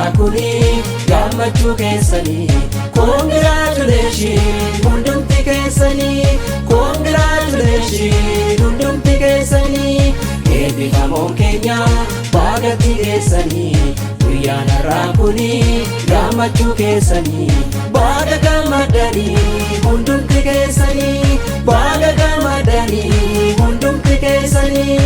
rakuni gammachuu keessanii congratulations hundumti keessanii congratulations hundumti keessanii eebbifamoon keenya baagatti keessanii guyyaan rakuni gammachuu keessanii baaga gammadanii hundumti keessanii baaga gammadanii hundumti keessanii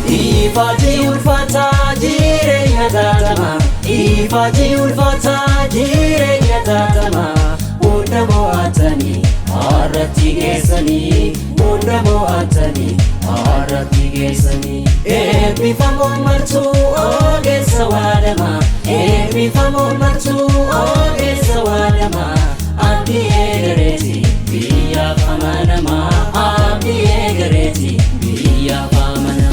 Ifati ulfata jireenya tatama Ifati ulfata jireenya tatama Hunda mo'atanii harratti geessanii Hunda mo'atanii harratti geessanii Eebbifamoon martuu ogeessa waadama Eebbifamoon martuu ogeessa waadama Abdii eegareeti biyyaaf amanamaa Abdii eegareeti biyyaaf amanamaa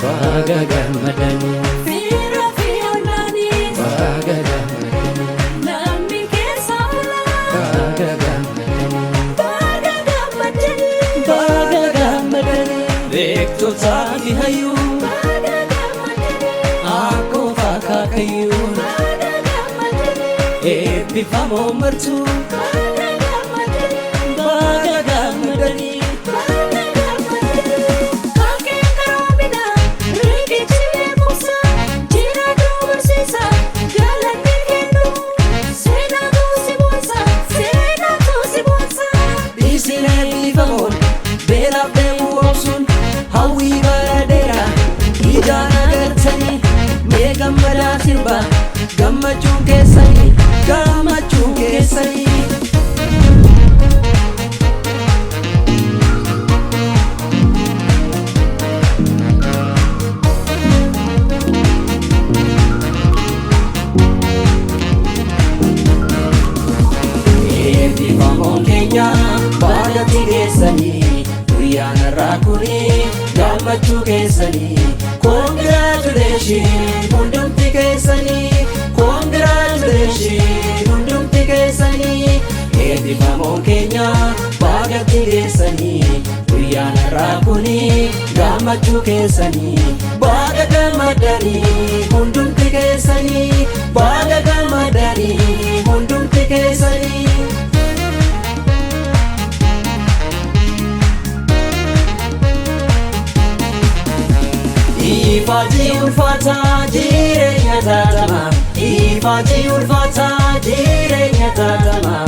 Baga gammadanii Fiira fi ollaanii Baga gammadanii Lammi keessa oolaa Baga gammadanii Baga gammadanii Baga gammadanii Beektotaa fi hayyuu Baga gammadanii Akkoo faakaakayyuu Baga gammadanii Eebbifamoon martuu Baga gammadanii Baga gammadanii Baga gammadanii Kankeen karoomina riqichi beekumsa jira dubarsiisa galanni kennu seenaatu si boonsa seenaatu si boonsa Isin eebbifamoon beelaaf deemuu obsuun hawwii bara dheeraa ijaan agartanii mee gammadaa sirba gammachuun keessanii gammachuun keessanii Eebbifamoon keenya baagatti geessanii guyyaan rakuni gammachuu keessanii congratulations hundumti keessanii congratulations hundumti keessanii Eebbifamoon keenya baagatti geessanii guyyaan rakuni gammachuu keessanii baaga gammadanii hundumti keessanii baaga gammadanii hundumti keessanii Ifati ulfata jireenya tatama Ifati ulfata jireenya tatama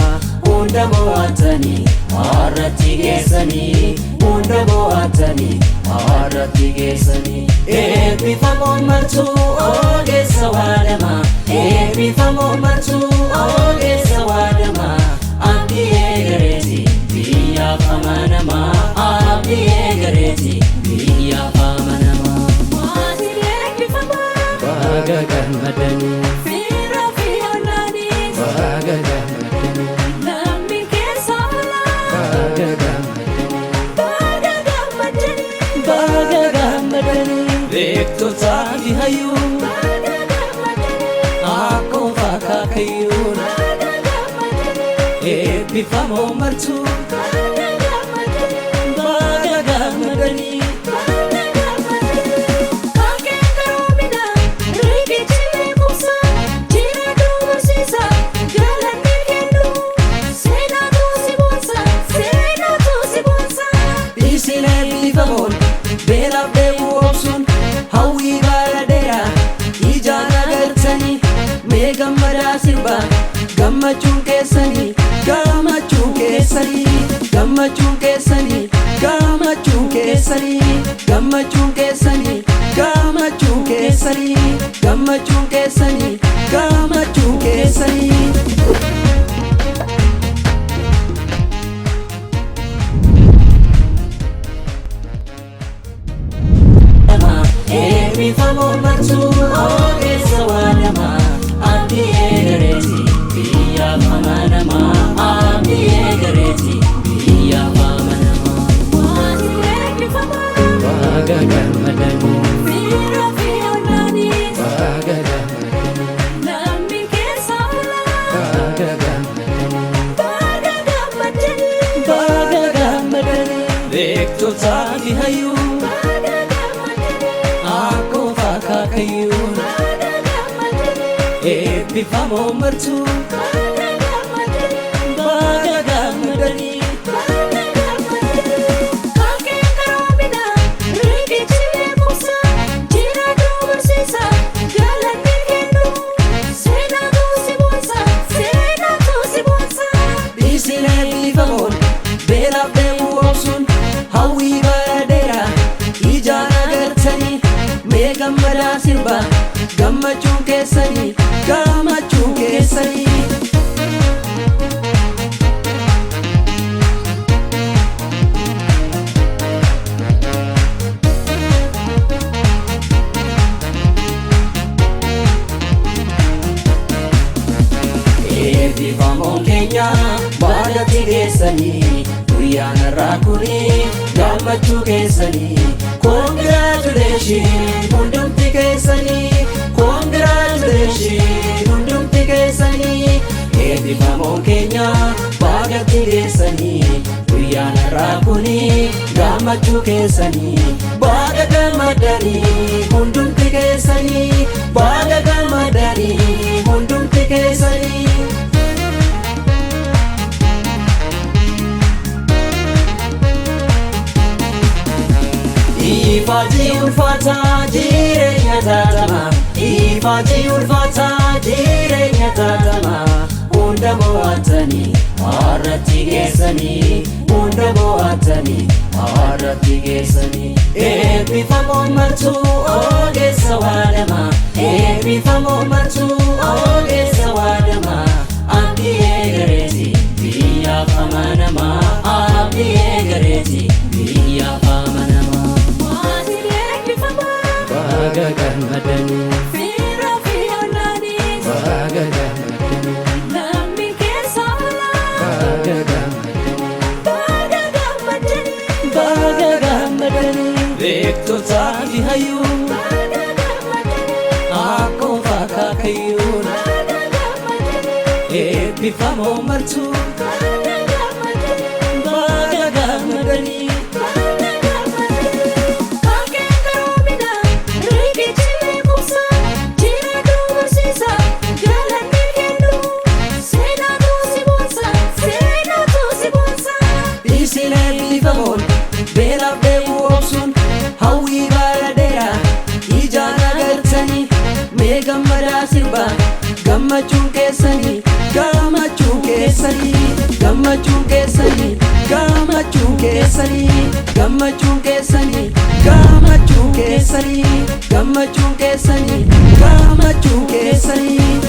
Hunda mo'atanii harratti geessanii Hunda mo'atanii harratti geessanii Eebbifamoon martuu ogeessa waadama Eebbifamoon martuu ogeessa waadama Abdii eegareeti biyyaaf amanamaa Abdii eegareeti biyyaaf amanamaa Maatiin eebbifamaa Baga gammadanii Fiira fi ollaanii Baga gammadanii Lammi keessa oolaa Baga gammadanii Baga gammadanii Baga gammadanii Beektotaa fi hayyuu Baga gammadanii Akkoo faakaakayyuu Baga gammadanii Eebbifamoon martuu Baga gammadanii Baga gammadanii Baga gammadanii Kankeen karoomina riqichi beekumsa jira dubarsiisa galanni kennu seenaatu si boonsa seenaatu si boonsa Isin eebbifamoon beelaaf deemuu obsuun hawwii bara dheeraa ijaan agartanii mee gammadaa sirba gammachuun keessanii gammachuun keessanii gammachuun keessanii gammachuun keessanii gammachuun keessanii gammachuun keessanii gammachuun keessanii gammachuun keessanii Eebbifamoon martuu ogeessa waadama Abdii eegareeti biyyaaf amanamaa Abdii eegareeti biyyaaf amanamaa Maatiin eebbifamaa Baga beektotaa fi hayyuu akkuma faakaakayyuu eebbifamoo martuu baga gammadanii. Eebbifamoon beelaaf deemuu obsuun hawwii bareedeera ijaan agartanii mee gammadaa sirbaa gammachuun keessanii gammachuun keessanii. Eebbifamoon keenya baadatti geessanii guyyaan irraa kunii gammachuu keessanii. Congratulations hundumti keessanii, congratulations hundumti keessanii. Eebbifamoon keenya baadatti geessanii guyyaan irraa kunii gammachuu keessanii. Baga gammadanii hundumti keessanii, baga gammadanii hundumti keessanii. Ifaajii ulfaataa jireenya taatamaa, ifaajii ulfaataa jireenya taatamaa. Hunda mo'atanii har'atti geessanii, hunda mo'atanii har'atti geessanii. Eebbifamoon martuu ogeessa waadamaa, eebbifamoon martuu ogeessa waadamaa. Abdii eegareeti biyyaaf amanamaa, abdii eegareeti biyyaaf amanamaa. Baga gammadanii Fiira fi onnaanii baga gammadanii lammiin keessa oolaa baga gammadanii baga gammadanii baga gammadanii. Beektotaa fi hayyuu baga gammadanii akkuma faakaakayyuu baga gammadanii eebbifamoo martuu baga gammadanii baga gammadanii. Eebbifamoon beelaaf deemuu obsuun hawwii bareedeera ijaan agartanii mee gammadaa sirbaa gammachuun keessanii gammachuun keessanii gammachuun keessanii gammachuun keessanii gammachuun keessanii gammachuun keessanii gammachuun keessanii gammachuun keessanii.